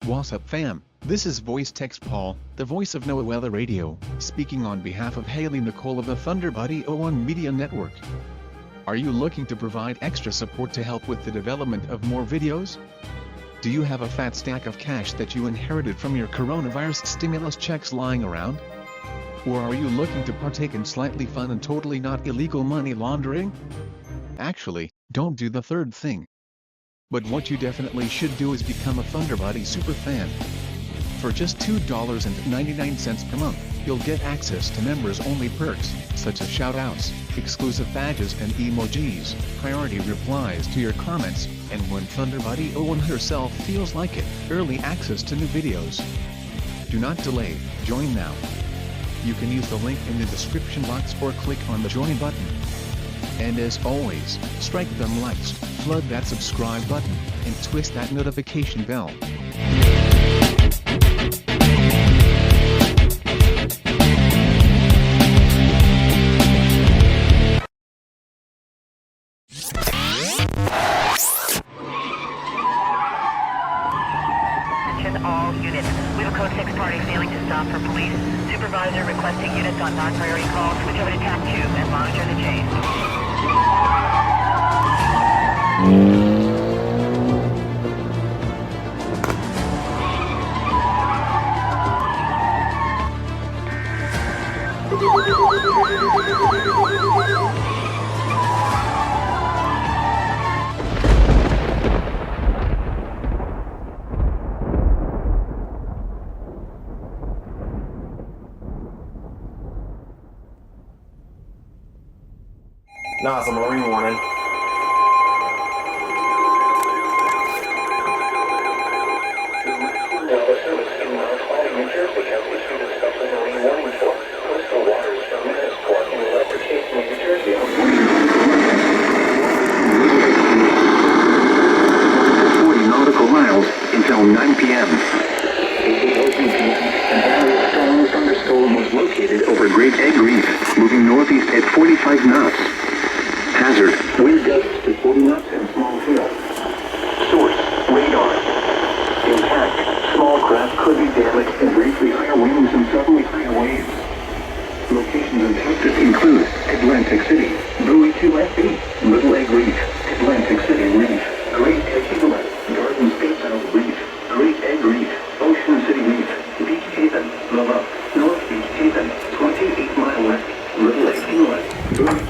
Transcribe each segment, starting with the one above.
What's up fam, this is Voice Text Paul, the voice of NWS Radio, speaking on behalf of Haley Nicole of the ThunderBuddy 01 Media Network. Are you looking to provide extra support to help with the development of more videos? Do you have a fat stack of cash that you inherited from your coronavirus stimulus checks lying around? Or are you looking to partake in slightly fun and totally not illegal money laundering? Actually, don't do the third thing. But what you definitely should do is become a ThunderBuddy superfan. For just $2.99 per month, you'll get access to members-only perks, such as shoutouts, exclusive badges and emojis, priority replies to your comments, and when ThunderBuddy 01 herself feels like it, early access to new videos. Do not delay, join now. You can use the link in the description box or click on the join button. And as always, strike them likes, flood that subscribe button, and twist that notification bell. Attention all units. We have a code 6 party failing to stop for police. Supervisor requesting units on non-priority calls switch over to TAP 2 and monitor the chain. Nah, it's a marine warning. Until 9 p.m. A strong thunderstorm was located over Great Egg Reef, moving northeast at 45 knots. Hazard, wind gusts to 40 knots and small hail. Source, radar. Impact, small craft could be damaged and briefly higher winds and suddenly higher waves. Locations impacted include Atlantic City, Buoy 2FB, Little Egg Reef, Atlantic City Reef, Great Egg Inlet, Garden State South Reef, Great Egg Reef, Ocean City Reef, Beach Haven, Love, North Beach Haven, 28 Mile West, Little Egg Inlet, Buoy.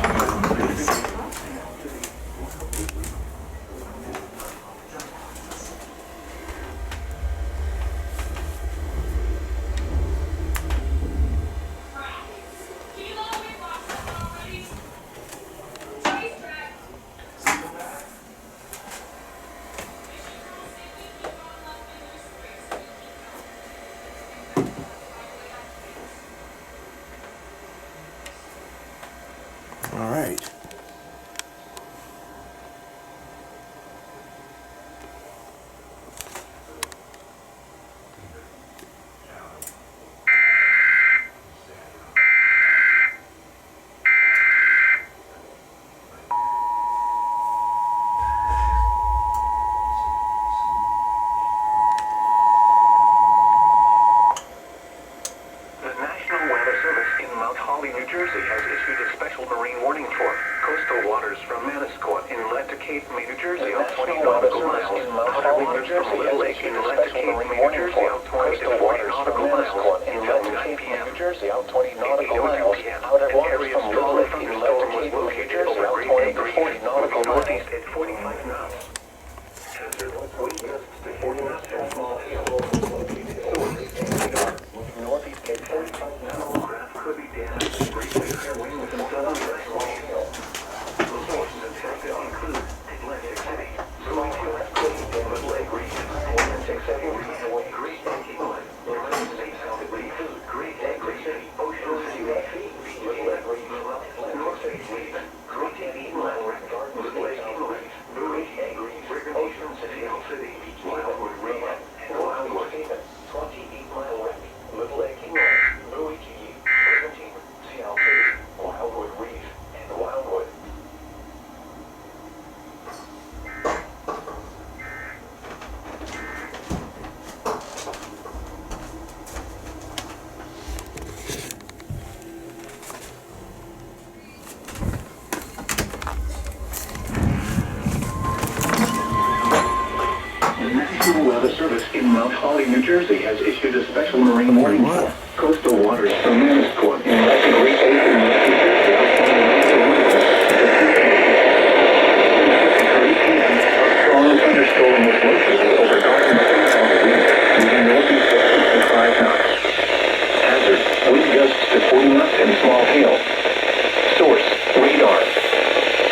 All right. Mount Holly, New Jersey has issued a special marine warning for coastal waters from Manasquan Inlet to Cape May, New Jersey, out 20 nautical miles. Outer waters from Little Lake Inlet to Cape May, New Jersey, out 20 nautical miles. Until 9 p.m. New Jersey, out 20 nautical miles. Outer waters from Little Lake Inlet to Cape May, New Jersey, out 20 to 40 nautical miles. At 45 knots. Hazard, wind gusts to 40 knots and small hail. Northeast at 45 knots. Could be damaged, briefly higher winds and sudden high hail. Locations impacted include Atlantic City, Buoy 2FB, Little Egg Reef, Atlantic City Reef, Great Egg Inlet, Garden State South Reef, Great Egg Reef, Ocean City Reef, Service in Mount Holly, New Jersey has issued a special marine warning for coastal waters from Manasquan in Great Basin, New Jersey. A strong thunderstorm was located over Garden moving northeast at 55 knots. Hazard, wind gusts to 40 knots and small hail. Source, radar.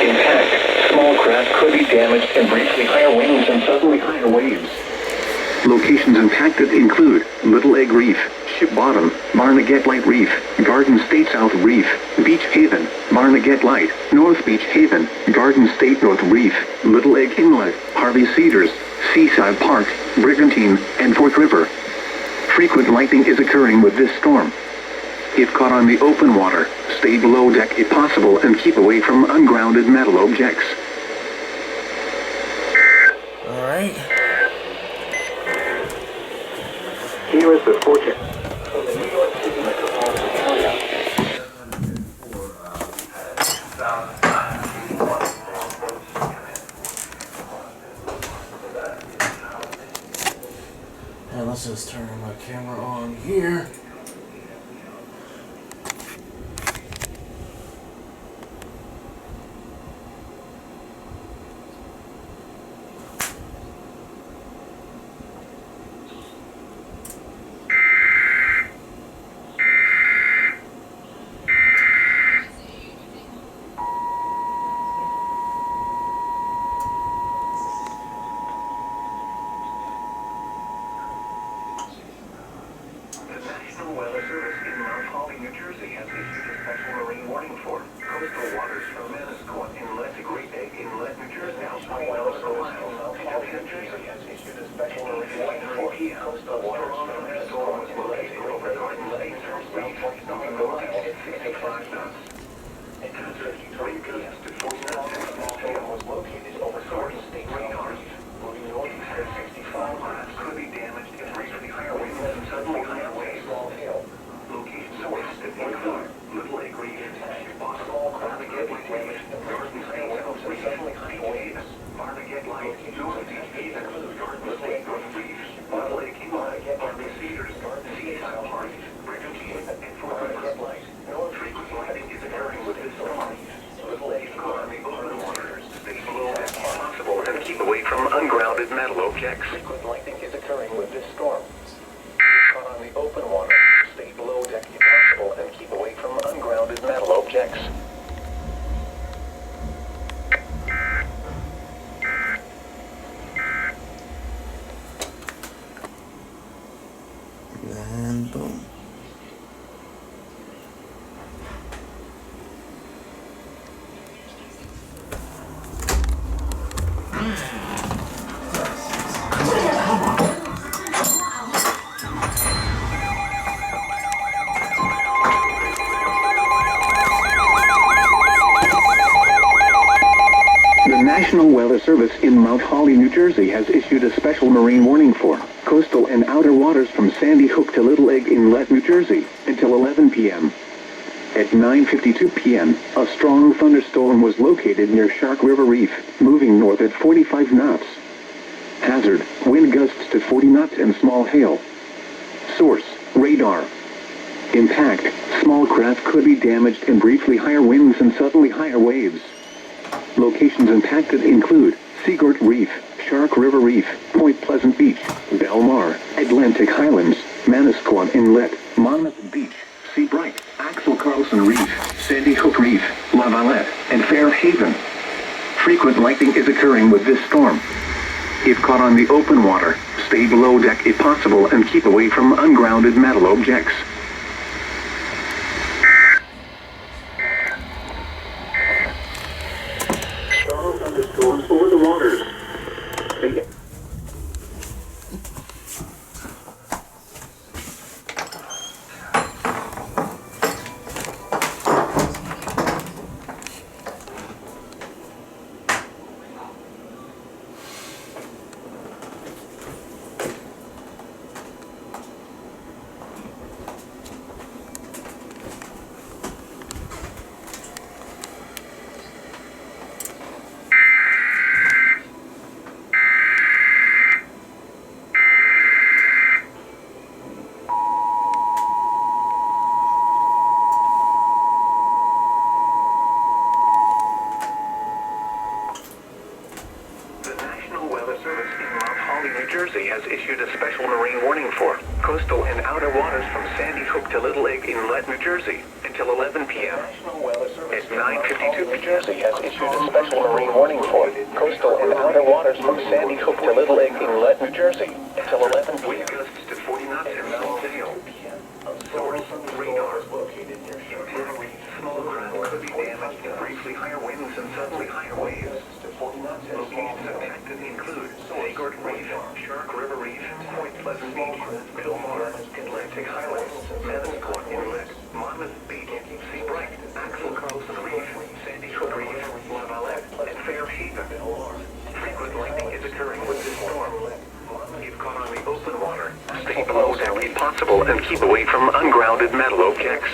Impact, small craft could be damaged and briefly higher winds and suddenly higher waves. Locations impacted include Little Egg Reef, Ship Bottom, Barnegat Light Reef, Garden State South Reef, Beach Haven, Barnegat Light, North Beach Haven, Garden State North Reef, Little Egg Inlet, Harvey Cedars, Seaside Park, Brigantine, and Fork River. Frequent lightning is occurring with this storm. If caught on the open water, stay below deck if possible and keep away from ungrounded metal objects. Alright. Here is the forecast. And let's just turn my camera on here. Weather Service in Mount Holly, New Jersey has issued a special marine warning for coastal waters from Manasquan Inlet to Great Egg Inlet, New Jersey. National Weather Service in Mount Holly, New Jersey has issued a special marine warning for coastal waters from Manasquan was located over Garden Lake, moving northeast at 65 knots. At 2:33 p.m. to 40 knots, a small hail was located over Garden State radar. Moving northeast at 65 knots could be damaged and briefly higher winds and suddenly higher waves. Location source at Little Egg Reef, Small Barnegat Light Reef, Garden State South Reef, EAS Alerts, North Beach Haven, Little Egg Reef, Little Egg Inlet, Harvey Cedars, Seaside Park, Brigantine, and Fork River. No frequent lightning is occurring with this storm. Little Egg caught on the open waters. Stay below deck if possible and keep away from ungrounded metal objects. Frequent lightning is occurring with this storm. Caught on the open water. Stay below deck if possible and keep away from ungrounded metal objects. And boom. The National Weather Service in Mount Holly, New Jersey has issued a special marine warning for coastal and outer waters from Sandy Hook to Little Egg Inlet, New Jersey, until 11 p.m. At 9:52 p.m., a strong thunderstorm was located near Shark River Reef, moving north at 45 knots. Hazard, wind gusts to 40 knots and small hail. Source, radar. Impact, small craft could be damaged and briefly higher winds and suddenly higher waves. Locations impacted include Seagirt Reef, Shark River Reef, Point Pleasant Beach, Belmar, Atlantic Highlands, Manasquan Inlet, Monmouth Beach, Seabright, Axel Carlson Reef, Sandy Hook Reef, La Valette, and Fair Haven. Frequent lightning is occurring with this storm. If caught on the open water, stay below deck if possible and keep away from ungrounded metal objects. Strong thunderstorms over the waters. warning for coastal and outer waters from Sandy Hook to Little Egg Inlet, New Jersey, until 11 p.m. At 9:52, New Jersey has issued a special marine warning for coastal and outer waters from Sandy Hook to Little Egg Inlet, New Jersey, until 11 p.m. Wind gusts to 40 knots and small sail. Source, radar. Small craft could be damaged and briefly higher winds and suddenly higher waves. Locations affected include Seaguard Reef, Shark River Reef, Point Pleasant Beach, Billmore, Atlantic Highlands, Sevensport Inlet, Monmouth Beach, Seabright, Axel Carlson Reef, Sandy Hook Reef, La Valette, and Fairhaven. Frequent lightning is occurring with this storm. If caught on the open water, stay below deck if possible and keep away from ungrounded metal objects.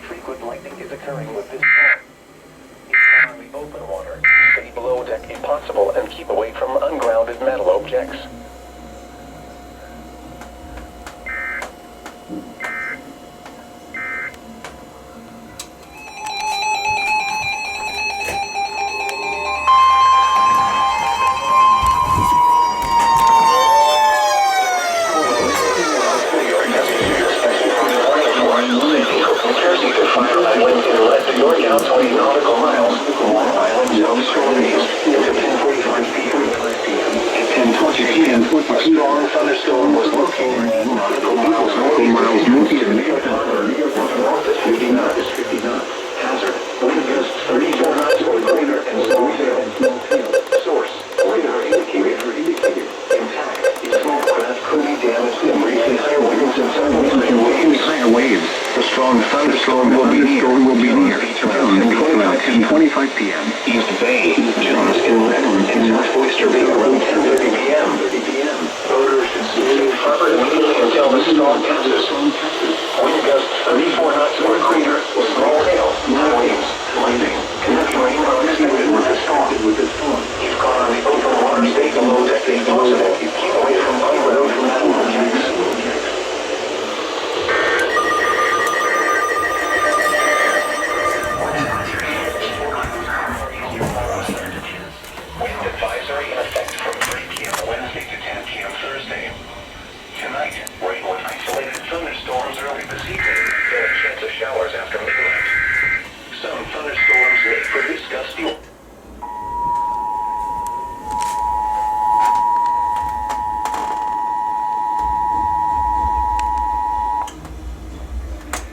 Frequent lightning is occurring with this storm. If caught on the open water, stay below deck if possible and keep away from ungrounded metal objects. Strong thunderstorm was located at nautical miles north of 50 knots. Hazard, wind gusts 34 knots or greater and small sail. Source, radar indicator. Intact, its small craft could be damaged and briefly higher winds and suddenly higher waves. The strong thunderstorm will be near. Around 10:25 p.m. East Bay, Jones Inlet, and South Oyster Bay around 10:30 p.m. Boaters should stay harbor immediately until the storm passes. Wind gusts 34 knots or greater, small hail, high waves, lightning, conducting rain are expected with the storm. If caught on the open water, stay below deck if possible. Keep away from ungrounded metal objects. Wind advisory in effect from 3 p.m. Wednesday to 10 p.m. Thursday. Tonight, rain with isolated thunderstorms early this evening, then a chance of showers after midnight. Some thunderstorms may produce gusty.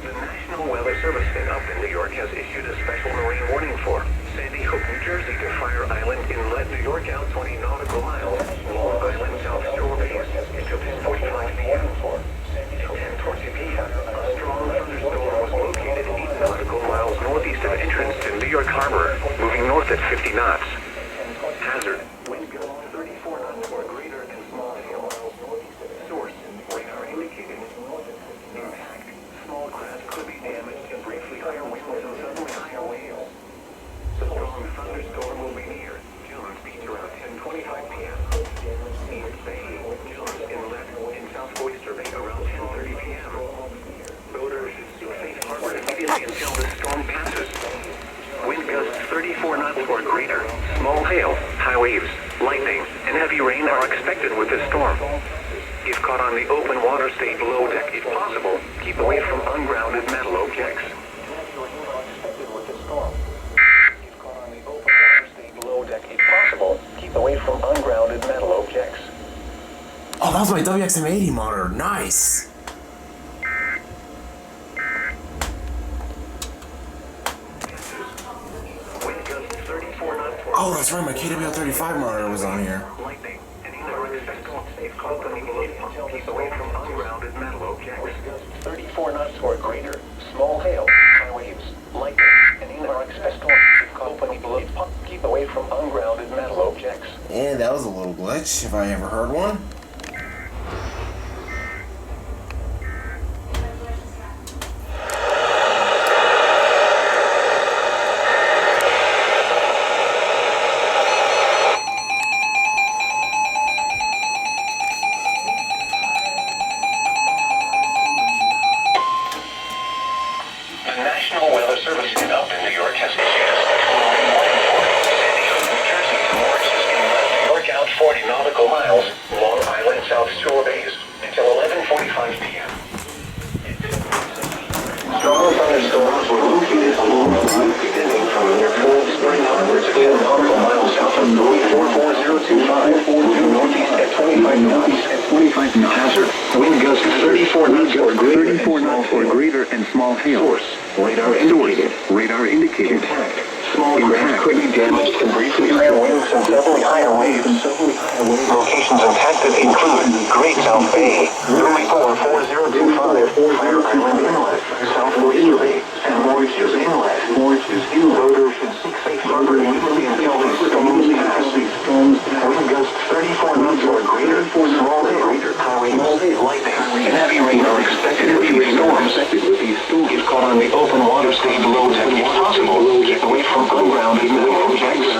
The National Weather Service in Upton, New York has issued a special marine warning for Sandy Hook, New Jersey to Fire Island Inlet, New York out 20 nautical miles, Long Island South Shore Base, until 10:45 p.m. At 10:20 p.m., a strong thunderstorm was located 8 nautical miles northeast of entrance to New York Harbor, moving north at 50 knots. Hazard, wind gusts 34 knots or greater and small hail. Source, radar indicated. Impact, small craft could be damaged and briefly higher winds and suddenly higher waves. The strong thunderstorm will be near Jones Beach around 10:25 p.m. East Bay, Jones Inlet, and South Oyster Bay around 10:30 p.m. Boaters should seek safe harbor immediately until the storm passes. Wind gusts 34 knots or greater, small hail, high waves, lightning, and heavy rain are expected with this storm. If caught on the open water, stay below deck if possible. Keep away from ungrounded metal objects. If possible, keep away from ungrounded metal objects. Oh, that was my WXM80 monitor. Nice. Oh, that's right. My KW35 monitor was on here. Lightning, and if caught on the below, keep away from ungrounded metal objects. 34 knots or greater, small hail, high waves, lightning, and if caught on the below, keep away from ungrounded metal objects. Yeah, that was a little glitch, if I ever heard one. The National Weather Service in Upton, New York has issued a special marine warning for Sandy Hook, New Jersey to Morris's Inlet, New York out 40 nautical miles, Long Island South Shore Bays, 34 knots or greater and small hail. Source, radar indicated. Radar indicated. Impact. Small craft could be damaged to briefly higher winds and several higher waves. Locations impacted include Great South Bay, 344025, Fire Island Inlet, South Westerly, and Mauritius Inlet. Voters should seek safe harbor immediately until these storms pass. Wind gusts 34 knots or greater, small hail, high winds, lightning, and heavy rain are expected with these storms. Get caught on the open water, stay below deck if possible. Keep away from ungrounded metal objects.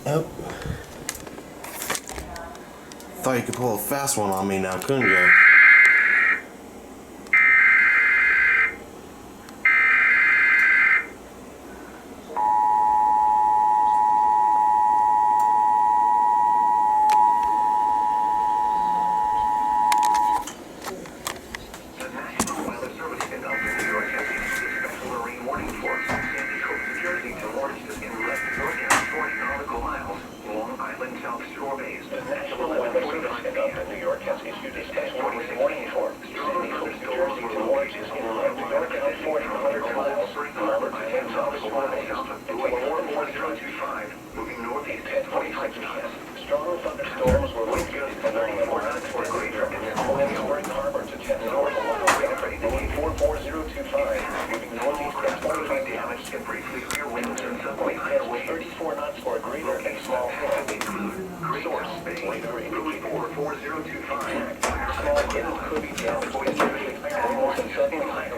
Yep. Thought you could pull a fast one on me now, couldn't you? Until midnight.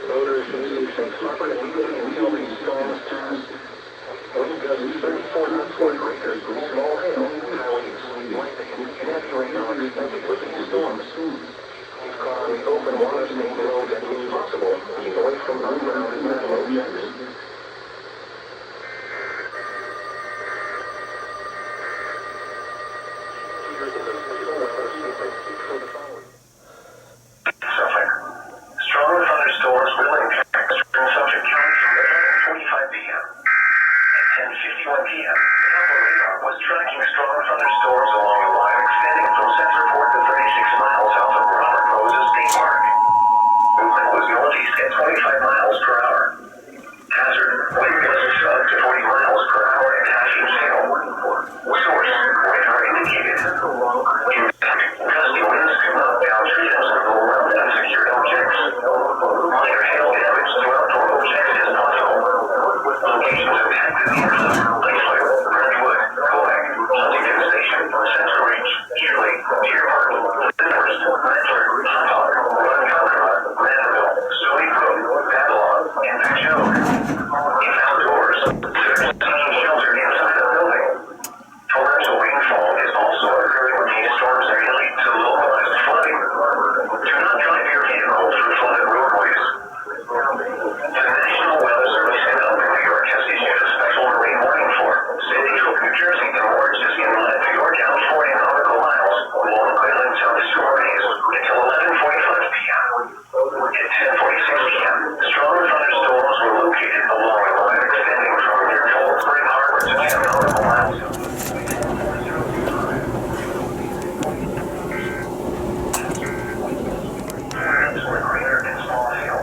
Voters should see safe harbor immediately until these storms pass. Wind gusts 34 knots or greater, small hail, highways, lightning, and heavy rain are expected with these storms. Keep car on the open water, stay below as much as possible. Keep away from underground and metal objects. Strong thunderstorms will impact Suffolk County from 11:45 p.m. At 10:51 p.m., the Upper radar was tracking strong thunderstorms along a line extending from Centerport to 36 miles south of Robert Moses State Park. Movement was northeast at 25 miles per hour. Hazard, wind gusts up to 40 miles per hour and hashing hail. Source, radar indicated. Gusty winds could knock down trees and roll around unsecured objects. Minor hail damage to outdoor objects is possible. Locations impacted include Lakeshore, Brentwood, Kodak, Huntington Station, Center Reach, Yearly, Deer Park, Lyndhurst, Medford, Hawthorne, Ronkonkoma, Mandeville, Stony Brook, Babylon, and Patchogue. If outdoors, there's taking shelter inside the building. Torrential rainfall is also occurring when these storms are lead to localized flooding. Do not drive your vehicle through flooded roadways. The National Weather Service in Upton, New York has issued a special marine warning for cities from New Jersey to Orange's Inlet, New York out 40 nautical miles, Long Island South Shore Bays, until 11:45 p.m. At 10:46 p.m., strong thunderstorms were located along a line extending from near Cold Spring Harbor to 10 nautical miles. Or greater and small hail.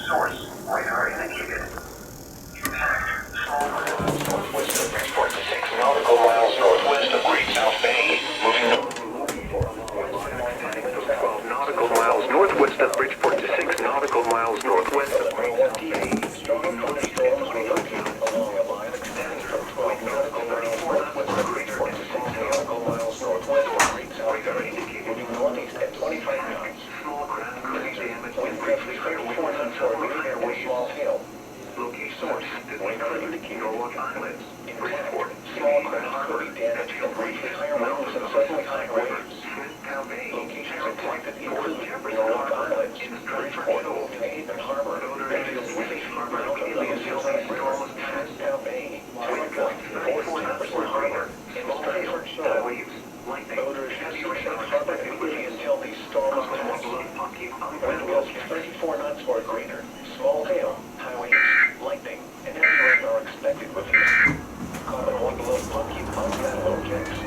Source, radar indicated. Impact, small winds northwest of Bridgeport to 6 nautical miles northwest of Great South Bay, moving 12 nautical miles northwest of Bridgeport to 6 nautical miles northwest of Great South Bay. Strong thunderstorms will located along a line extending from 12 nautical miles northwest of Bridgeport to 6 nautical miles northwest of Great South Bay, indicated northeast at 25 knots. Small ground crash damage wind briefly 34 knots or greater with small hail. Location source, radar indicated Norwalk Islands. In Bridgeport, small craft could be damaged from briefly higher winds and suddenly high waves. Locations impacted include Norwalk Islands, Bridgeport, Haven Harbor, Bayfield Reef, Mount Ilias Hillside, Pascal Bay, Twin Point, Fort Jefferson Harbor, and Stratford Shoal. Voters should see safe harbor immediately until these storms pass. Wind gusts 34 knots or greater, small hail, highways, lightning, and heavy rain are expected with these. Carbon 1 below pumpkin on metal objects.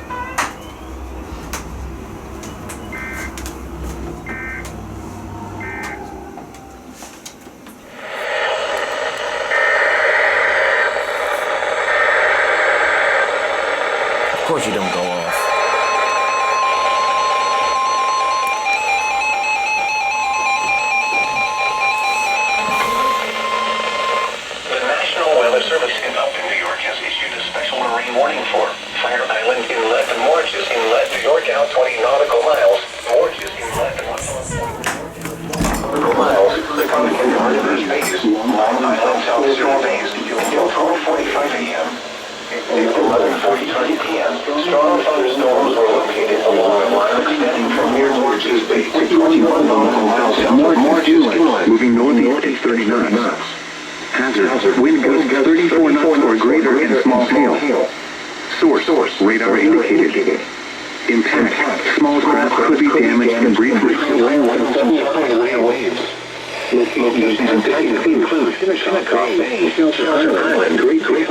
Of course you don't go off. The National Weather Service in Upton, New York has issued a special marine warning for Fire Island Inlet and Morges Inlet, New York out 20 nautical miles. Morges Inlet, nautical miles. The Pelican Harbors Bays, Long Island South Shore Bays, until 12:45 a.m. At 11:45 p.m., strong thunderstorms were located along a line extending from near Morges Bay to 21 nautical miles south of Morges Inlet, moving northeast at 30 knots. Hazard, wind gusts 34 knots or greater and small hail. Source, radar indicated. Impact, small craft could be damaged and briefly. high waves. Locations intended include Shinnecock Bay, Shelter Island, Great Lake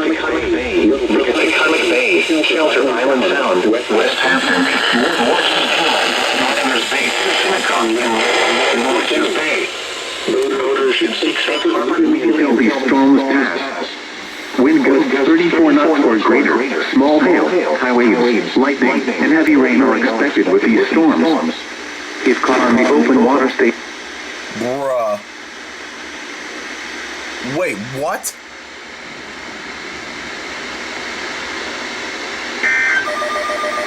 Bay, Shelter Island Sound, West Hampton, Morges Inlet, Northerners Bay, Shinnecock and Morges Bay. Voters should seek safe harbor immediately Until these storms pass. Wind gusts 34 knots or greater, small hail, highways, lightning, and heavy rain are expected with these storms. If caught on the open water, stay. Bruh. Wait, what?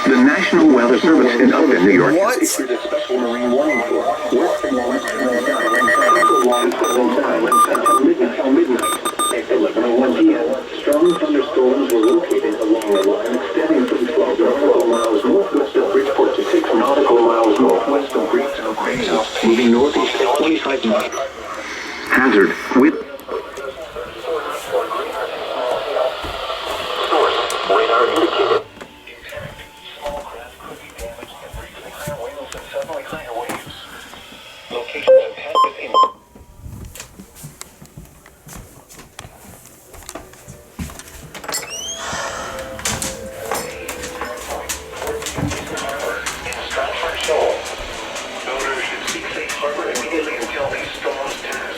The National Weather Service in Upton, New York What? has issued a special marine warning for western Long Island until midnight. At 11:01 p.m., strong thunderstorms were located along the line extending from 12 nautical miles northwest of Bridgeport to 6 nautical miles northwest of Greektown, moving northeast at 25 knots. Hazard with source radar indicated. Small craft could be damaged and briefly higher winds and suddenly higher waves. Locations impacted in Stratford Shoal. Builders should seek safe harbor immediately until these storms pass.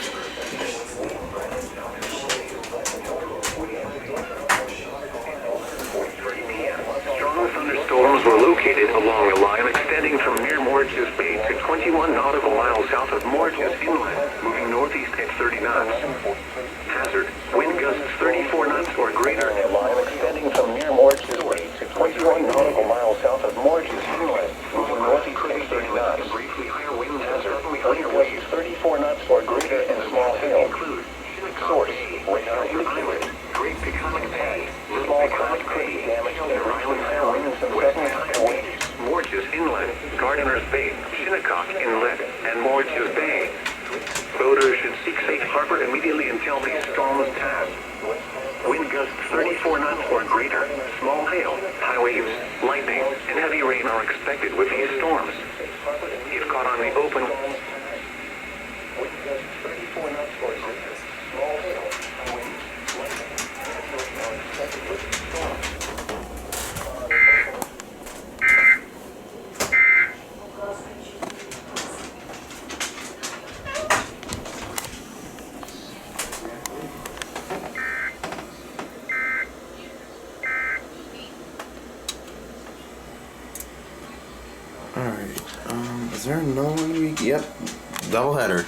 Strong thunderstorms were located along a line extending from near Morges Bay to 21 nautical miles south of Morges Inlet, moving northeast at 30 knots. Hazard, wind gusts 34 knots or greater. A line extending from near Morges Bay to 21 nautical miles south of Morges Inlet, moving northeast at 30 knots. Briefly higher winds hazard, wind gusts 34 knots or greater and small hail. Source, radar indicated. Great Peconic Bay. Small craft could be damaged and briefly higher winds and suddenly higher waves. Morges Inlet, Gardiner's Bay, Shinnecock Inlet, and Morges Bay. Boaters should seek safe harbor immediately until these storms pass. Wind gusts 34 knots or greater. Small hail, high waves, lightning, and heavy rain are expected with these storms. If caught on the open, wind gusts 34 knots or greater. Small hail, high waves, lightning, and heavy rain are expected with these storms. Alright, is there no way we... Yep, doubleheader.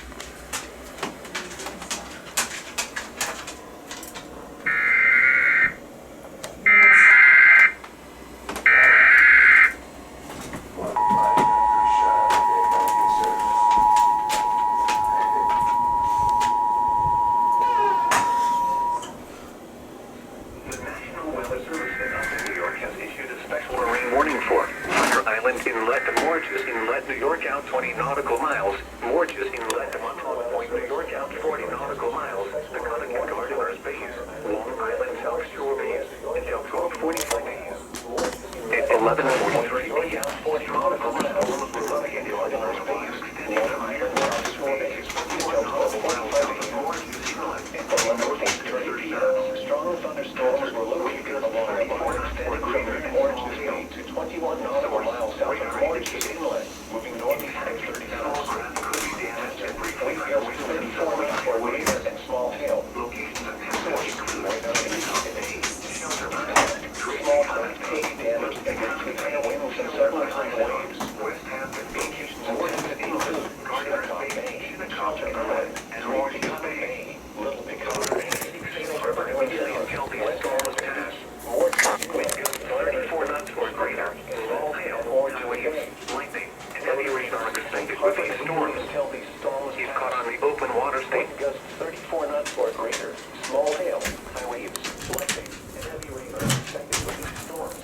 The National Weather Service in Upton, New York has issued a special marine warning for Thunder Island Inlet to Morges Inlet, New York out 20 nautical miles, Morges Inlet to Montauk Point, New York out 40 nautical miles, the Connecticut Gardeners Bays, Long Island South Shore Bays, until 12:45 a.m. At 11:43 p.m., 40 nautical miles, the Connecticut Gardeners Bays, extending to Iron South Shore Bays, until 12:45 a.m. Morges Inlet, at 11:30 p.m. Strong thunderstorms were located along the line extending from Morges Bay to 21 nautical miles south of Morges Inlet, moving northeast at 30 knots. Could be damaged and briefly higher winds 34 knots or greater and small hail. Locations of hazard include Small craft could be damaged and briefly higher winds and suddenly higher waves. West Hampton locations of hazard include Shinnecock Bay, Shinnecock Inlet, and Morges Bay. Little Peconic Bay. Harbor immediately until these storms pass. Wind gusts 34 knots or greater. Small hail, high waves, lightning, and heavy rain are expected with these storms. If caught on the open water state, wind gusts 34 knots or greater. Small hail, high waves, lightning, and heavy rain are expected with these storms.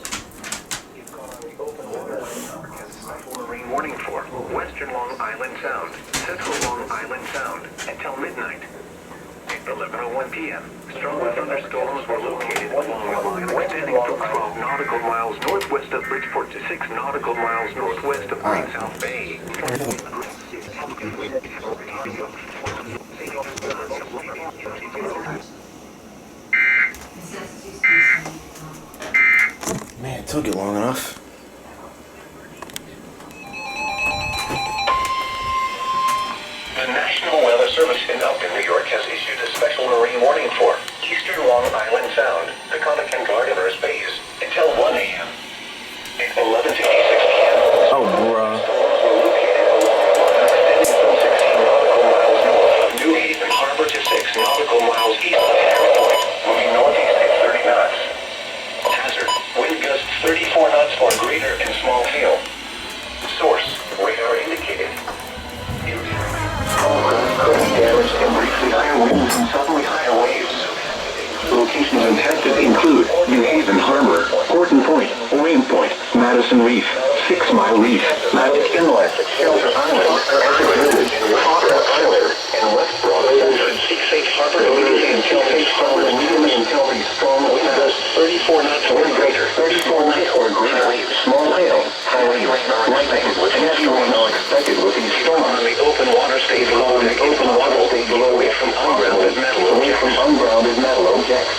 If caught on the open water state, has a special marine warning for Western Long Island Sound, Central Long Island Sound, until midnight. At 11:01 p.m., stronger thunderstorms were located along the line extending from 12 nautical miles northwest of Bridgeport to 6 nautical miles northwest of Great South Bay. Man, it took you long enough. The National Weather Service in Upton, New York has issued a special marine warning for Eastern Long Island Sound, the Connecticut Gardeners Bays, until 1 a.m. At 11:56 p.m. Oh, bruh. Storms were located along the line extending from 16 nautical miles north of New Haven Harbor to 6 nautical miles east of Harry Point, moving northeast at 30 knots. Hazard, wind gusts 34 knots or greater and winds and suddenly higher waves. Locations impacted include New Haven Harbor, Horton Point, Orient Point, Madison Reef, 6 Mile Reef, Magic Inlet, Shelter Island, Essex Village, Fokker Island, and West Broad Center. Seek safe harbor immediately until the storm wind gusts 34 knots or greater. 34 knots or greater. Small hail, high waves, lightning, heavy rain are expected with these storms. The open water stay below. Away from ungrounded metal objects.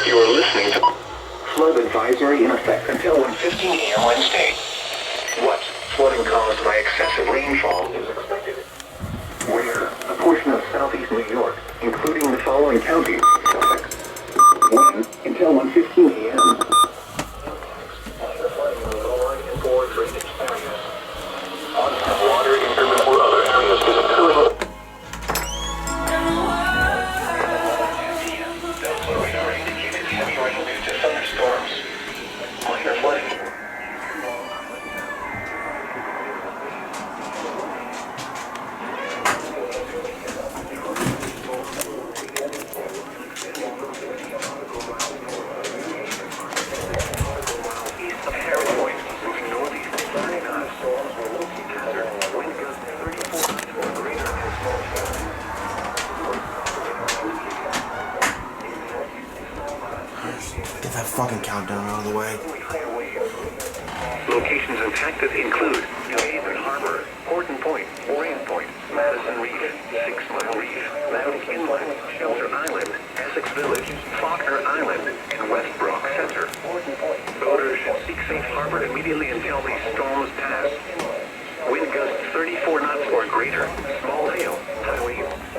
You are listening to flood advisory in effect until 1:15 a.m. Wednesday. What? Flooding caused by excessive rainfall is expected. Where? A portion of southeast New York, including the following counties. When? Until 1:15 a.m. Water, increment, or other areas is occurring. Delta radar indicated heavy rain due to thunderstorms. Minor flooding. East of Harry Point, moving northeast, 30 knots. Storms will locate hazard. Wind gusts 34 knots or greater and small hail. Get that fucking countdown out of the way. Locations impacted include New Haven Harbor, Horton Point, Orient Point, Madison Reef, 6 Mile Reef, Magic Inlet, Shelter Island, Essex Village, Fokker Island, and West Broad Center. Boaters should seek safe harbor immediately until these storms pass. Wind gusts 34 knots or greater. Small hail, high waves.